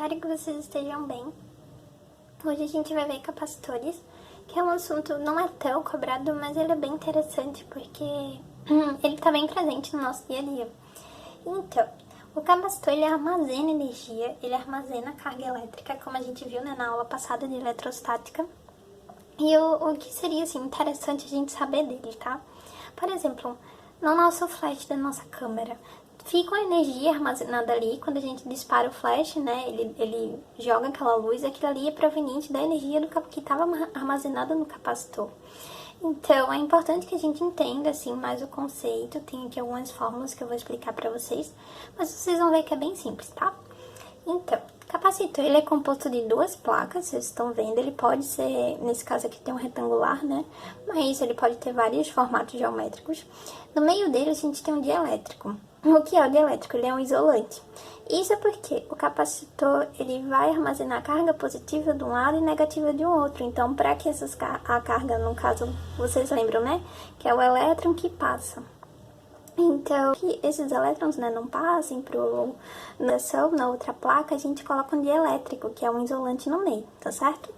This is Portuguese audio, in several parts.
espero que vocês estejam bem. Hoje a gente vai ver capacitores, que é um assunto não é tão cobrado, mas ele é bem interessante porque ele está bem presente no nosso dia a dia. Então, o capacitor ele armazena energia, ele armazena carga elétrica, como a gente viu, né, na aula passada de eletrostática. E o que seria assim, interessante a gente saber dele, tá? Por exemplo, no nosso flash da nossa câmera, fica uma energia armazenada ali, quando a gente dispara o flash, né, ele joga aquela luz, aquilo ali é proveniente da energia que estava armazenada no capacitor. Então, é importante que a gente entenda, assim, mais o conceito. Tem aqui algumas fórmulas que eu vou explicar pra vocês, mas vocês vão ver que é bem simples, tá? Então, capacitor, ele é composto de duas placas, vocês estão vendo, ele pode ser, nesse caso aqui tem um retangular, né? Mas ele pode ter vários formatos geométricos. No meio dele a gente tem um dielétrico. O que é o dielétrico? Ele é um isolante. Isso é porque o capacitor, ele vai armazenar carga positiva de um lado e negativa de um outro. Então, para que a carga, no caso, vocês lembram, né? Que é o elétron que passa. Então, que esses elétrons, né, não passem na outra placa, a gente coloca um dielétrico, que é um isolante no meio, tá certo?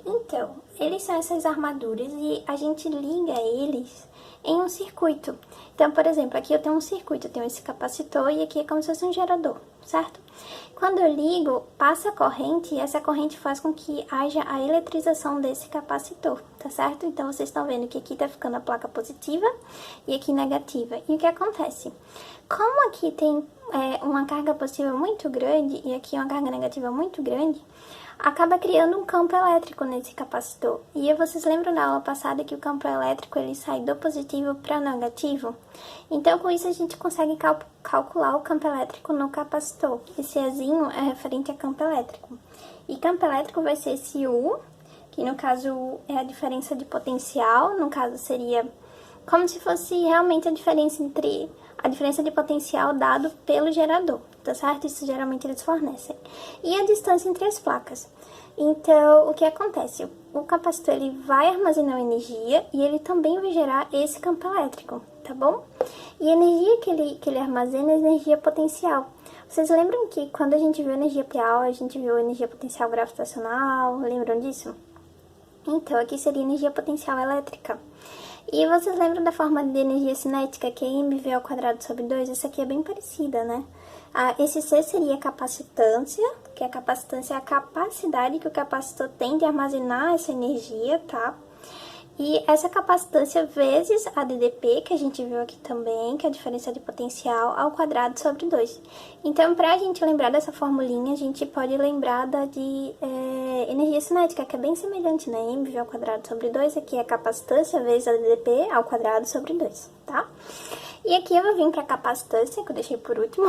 Então, eles são essas armaduras e a gente liga eles em um circuito. Então, por exemplo, aqui eu tenho um circuito, eu tenho esse capacitor e aqui é como se fosse um gerador, certo? Quando eu ligo, passa a corrente e essa corrente faz com que haja a eletrização desse capacitor, tá certo? Então, vocês estão vendo que aqui tá ficando a placa positiva e aqui negativa. E o que acontece? Como aqui tem uma carga positiva muito grande e aqui uma carga negativa muito grande, acaba criando um campo elétrico nesse capacitor. E vocês lembram da aula passada que o campo elétrico ele sai do positivo para o negativo? Então, com isso a gente consegue calcular o campo elétrico no capacitor. Esse Ezinho é referente a campo elétrico. E campo elétrico vai ser esse U, que no caso é a diferença de potencial, no caso seria como se fosse realmente a diferença de potencial dado pelo gerador, tá certo? Isso geralmente eles fornecem. E a distância entre as placas. Então, o que acontece? O capacitor ele vai armazenar energia e ele também vai gerar esse campo elétrico, tá bom? E a energia que ele armazena é energia potencial. Vocês lembram que quando a gente viu energia potencial, a gente viu energia potencial gravitacional, lembram disso? Então, aqui seria energia potencial elétrica. E vocês lembram da forma de energia cinética, que é mv ao quadrado sobre 2? Essa aqui é bem parecida, né? Esse C seria a capacitância, que a capacitância é a capacidade que o capacitor tem de armazenar essa energia, tá? E essa capacitância vezes a DDP, que a gente viu aqui também, que é a diferença de potencial, ao quadrado sobre 2. Então, pra gente lembrar dessa formulinha, a gente pode lembrar da de energia cinética, que é bem semelhante, né? mv ao quadrado sobre 2, aqui é a capacitância vezes a DDP ao quadrado sobre 2, tá? E aqui eu vou vir para a capacitância, que eu deixei por último,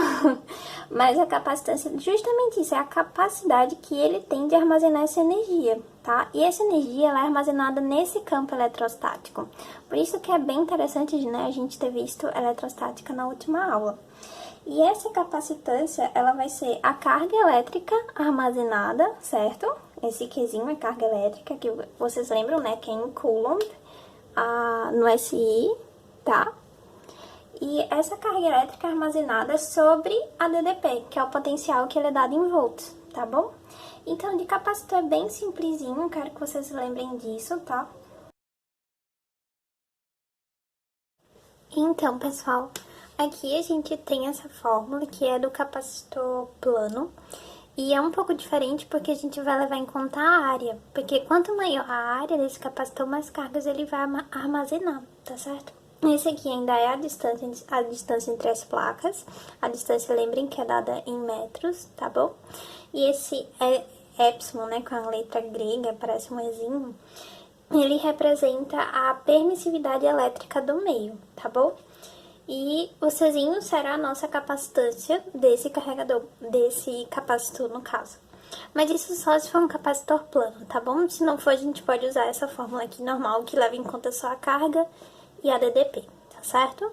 mas a capacitância, justamente isso, é a capacidade que ele tem de armazenar essa energia, tá? E essa energia, ela é armazenada nesse campo eletrostático. Por isso que é bem interessante, né, a gente ter visto eletrostática na última aula. E essa capacitância, ela vai ser a carga elétrica armazenada, certo? Esse Qzinho é carga elétrica, que vocês lembram, né, que é em Coulomb, no SI, tá? E essa carga elétrica é armazenada sobre a DDP, que é o potencial que ele é dado em volts, tá bom? Então, de capacitor é bem simplesinho, quero que vocês lembrem disso, tá? Então, pessoal, aqui a gente tem essa fórmula que é do capacitor plano. E é um pouco diferente porque a gente vai levar em conta a área. Porque quanto maior a área desse capacitor, mais cargas ele vai armazenar, tá certo? Esse aqui ainda é a distância entre as placas. A distância, lembrem que é dada em metros, tá bom? E esse epsilon, né, com a letra grega, parece um Ezinho, ele representa a permissividade elétrica do meio, tá bom? E o Czinho será a nossa capacitância desse carregador, desse capacitor no caso. Mas isso só se for um capacitor plano, tá bom? Se não for, a gente pode usar essa fórmula aqui normal, que leva em conta só a carga e a DDP, tá certo?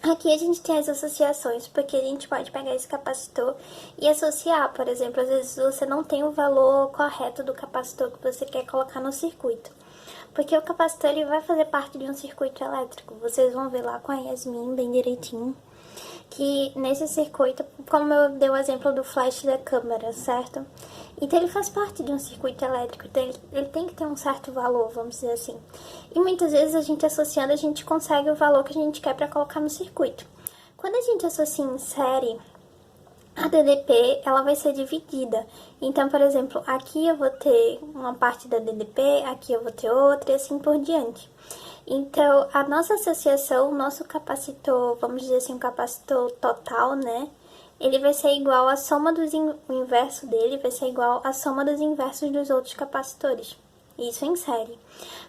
Aqui a gente tem as associações, porque a gente pode pegar esse capacitor e associar. Por exemplo, às vezes você não tem o valor correto do capacitor que você quer colocar no circuito. Porque o capacitor ele vai fazer parte de um circuito elétrico. Vocês vão ver lá com a Yasmin bem direitinho. que nesse circuito, como eu dei o exemplo do flash da câmera, certo? Então ele faz parte de um circuito elétrico, então ele tem que ter um certo valor, vamos dizer assim. E muitas vezes a gente associando, a gente consegue o valor que a gente quer para colocar no circuito. Quando a gente associa em série, a DDP, ela vai ser dividida. Então, por exemplo, aqui eu vou ter uma parte da DDP, aqui eu vou ter outra e assim por diante. Então, a nossa associação, o nosso capacitor, vamos dizer assim, o capacitor total, né? Ele vai ser igual à soma dos o inverso dele vai ser igual à soma dos inversos dos outros capacitores. Isso em série.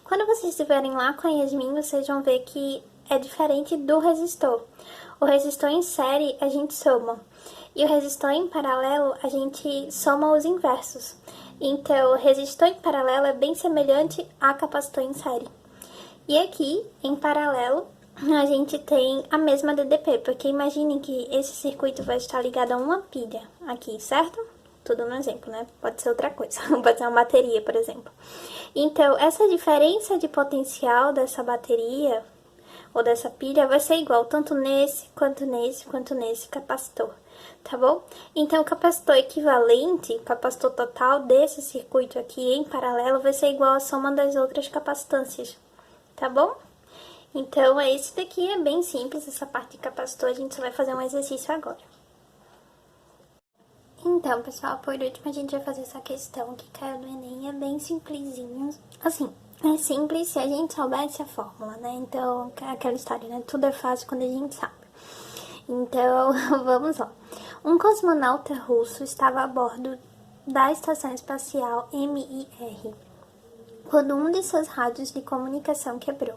Quando vocês estiverem lá com a Yasmin, vocês vão ver que é diferente do resistor. O resistor em série a gente soma. E o resistor em paralelo a gente soma os inversos. Então, o resistor em paralelo é bem semelhante a capacitor em série. E aqui, em paralelo, a gente tem a mesma DDP, porque imagine que esse circuito vai estar ligado a uma pilha aqui, certo? Tudo no exemplo, né? Pode ser outra coisa, pode ser uma bateria, por exemplo. Então, essa diferença de potencial dessa bateria ou dessa pilha vai ser igual tanto nesse, quanto nesse capacitor, tá bom? Então, o capacitor equivalente, o capacitor total desse circuito aqui em paralelo vai ser igual à soma das outras capacitâncias, tá bom? Então, esse daqui é bem simples, essa parte de capacitor, a gente só vai fazer um exercício agora. Então, pessoal, por último a gente vai fazer essa questão que caiu do Enem, é bem simplesinho. Assim, é simples se a gente soubesse a fórmula, né? Então, aquela história, né? Tudo é fácil quando a gente sabe. Então, vamos lá. Um cosmonauta russo estava a bordo da Estação Espacial Mir quando um de seus rádios de comunicação quebrou.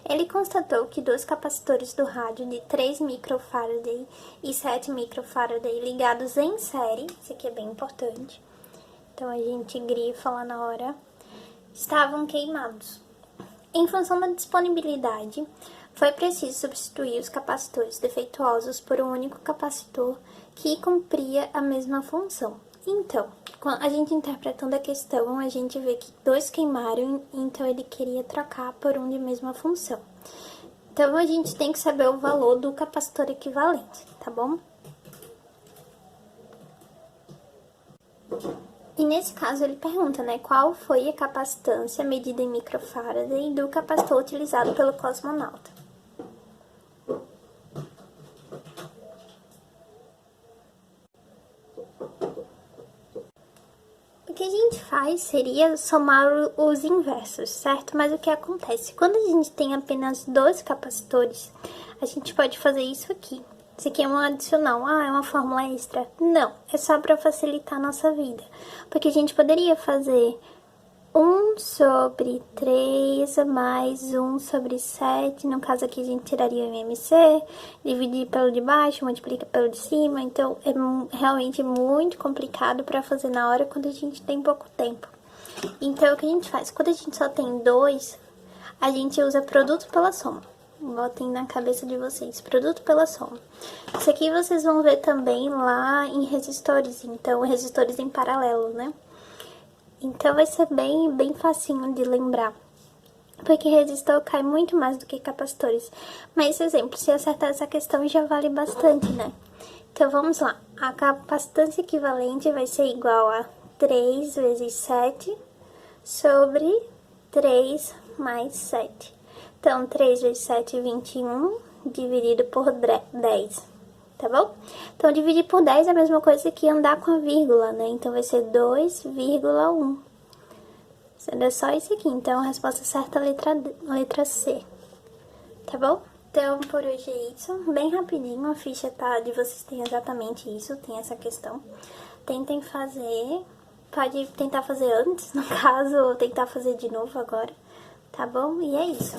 Ele constatou que dois capacitores do rádio de 3 microfarad e 7 microfarad ligados em série, isso aqui é bem importante, então a gente grifa lá na hora, estavam queimados. Em função da disponibilidade, foi preciso substituir os capacitores defeituosos por um único capacitor que cumpria a mesma função. Então, a gente interpretando a questão, a gente vê que dois queimaram, então ele queria trocar por um de mesma função. Então, a gente tem que saber o valor do capacitor equivalente, tá bom? E nesse caso, ele pergunta, né, qual foi a capacitância medida em microfarad do capacitor utilizado pelo cosmonauta. O que a gente faz seria somar os inversos, certo? Mas o que acontece? Quando a gente tem apenas dois capacitores, a gente pode fazer isso aqui. Isso aqui é um adicional, é uma fórmula extra. Não, é só para facilitar a nossa vida. Porque a gente poderia fazer 1 sobre 3 mais 1 sobre 7. No caso aqui a gente tiraria o MC, dividir pelo de baixo, multiplica pelo de cima. Então é realmente muito complicado para fazer na hora quando a gente tem pouco tempo. Então o que a gente faz? Quando a gente só tem dois, a gente usa produto pela soma. Botem na cabeça de vocês, produto pela soma. Isso aqui vocês vão ver também lá em resistores, então resistores em paralelo, né? Então vai ser bem facinho de lembrar, porque resistor cai muito mais do que capacitores. Mas esse exemplo, se acertar essa questão já vale bastante, né? Então vamos lá, a capacitância equivalente vai ser igual a 3 vezes 7 sobre 3 mais 7. Então 3 vezes 7, 21, dividido por 10. Tá bom? Então, dividir por 10 é a mesma coisa que andar com a vírgula, né? Então, vai ser 2,1. É só isso aqui. Então, a resposta certa é a letra C. Tá bom? Então, por hoje é isso. Bem rapidinho, a ficha de vocês tem exatamente isso, tem essa questão. Tentem fazer, pode tentar fazer antes, no caso, ou tentar fazer de novo agora. Tá bom? E é isso.